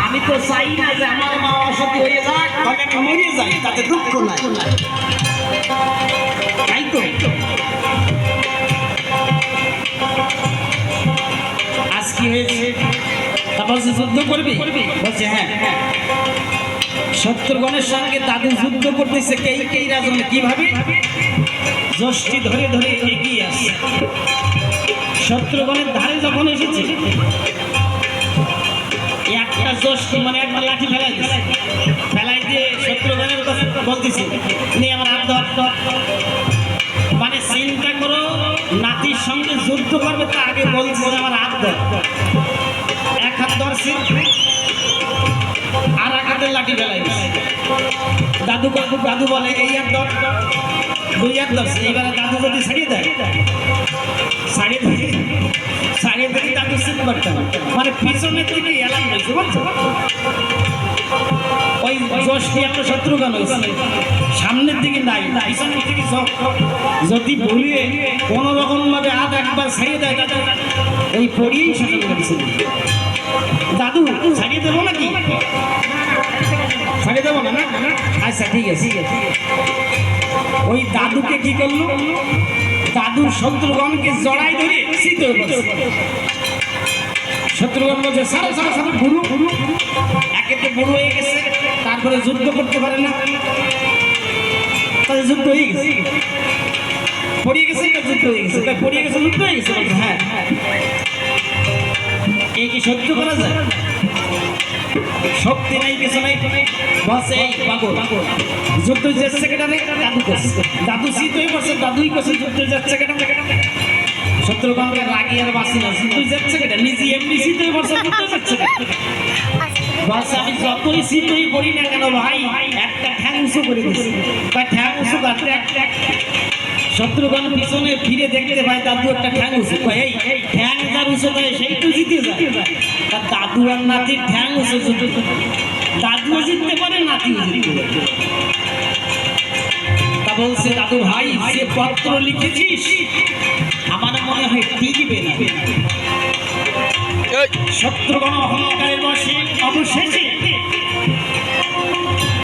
আমি তো চাই না যে আমার মা অসতী হয়ে যাক, তবে আমি মরে যাই, তাতে দুঃখ নাই। তাই তো আজ কি হয়েছে? তারপর যুদ্ধ করবি? বলছে হ্যাঁ। শত্রুগণের সঙ্গে তাদের যুদ্ধ করতেছে কেই রাজন কিভাবে? যষ্টি ধরে ধরে এগিয়ে আসে। শত্রুগণের ধারে যখন এসেছে, একটা যষ্টি মানে একটা লাঠি ফেলাই দিয়ে শত্রুগণের বলতেছে নে আমার হাত ধর। মানে চিন্তা করো, নাতির সঙ্গে যুদ্ধ করবে তা আগে বলছে আমার হাত ধর। এক হাত ধরছে, আর এক হাতের লাঠি ফেলাই দাদু বলে এই হাত ধর, দুই হাত ধরছে। এবারে দাদু যদি ছাড়িয়ে দেয়, ছাড়িয়ে দেখি দাদু সিট করতে মানে পিছনের দিকে এলাম হয়েছে, বুঝছো? ওই যষ্টি একটা শত্রুগণ হয়েছে, সামনের দিকে নাই, পিছনের দিকে যদি ভুলিয়ে কোনো রকম ভাবে হাত একবার ছাড়িয়ে দেয়, ওই পড়িয়েই শাসন করেছিল। দাদু ছাড়িয়ে দেবো নাকি? ছাড়িয়ে দেবো না? আচ্ছা ঠিক আছে। ওই দাদুকে কি করলো? দাদুর শত্রুগণকে জড়াই ধরে শীতে শত্রুগণ বলছে সারা গুরু একেতে বড় হয়ে গেছে, তারপরে যুদ্ধ করতে পারে না, তাদের যুদ্ধ হয়ে গেছে, পড়িয়ে গেছে, যুদ্ধ হয়ে গেছে, পড়িয়ে গেছে, যুদ্ধ হয়ে গেছে। হ্যাঁ, এই কি সহ্য করা যায়? শক্তি নাই, কিছু নাই, বসে এই পাগল যুদ্ধ যাচ্ছে কেটানে দাদু করছে, দাদু শীত হয়ে পড়ছে, দাদুই করছে যুদ্ধ যাচ্ছে কেটা। শত্রুগণকে রাগি আর বাসি না, যুদ্ধ যাচ্ছে কেটা, নিজে এমনি শীত হয়ে পড়ছে, যুদ্ধ যাচ্ছে বস আমি যতই শীত হয়ে পড়ি না কেন ভাই, একটা ঠ্যাং উঁচু করে দিচ্ছি, বা ঠ্যাং উঁচু করতে শত্রুগণ পিছনে ফিরে দেখতে পায় দাদু একটা ঠ্যাং উঁচু, এই ঠ্যাং যার উঁচু দেয় সেই তো জিতে যায়। তার দাদু আর নাতির ঠ্যাং উঁচু, দাদুও জিততে পারে, নাতিও জিততে পারে। তা বলছে দাদু ভাই যে পত্র লিখেছিস আমার মনে হয় টিকবে না। শত্রুগণ অহংকারের বশে অবশেষে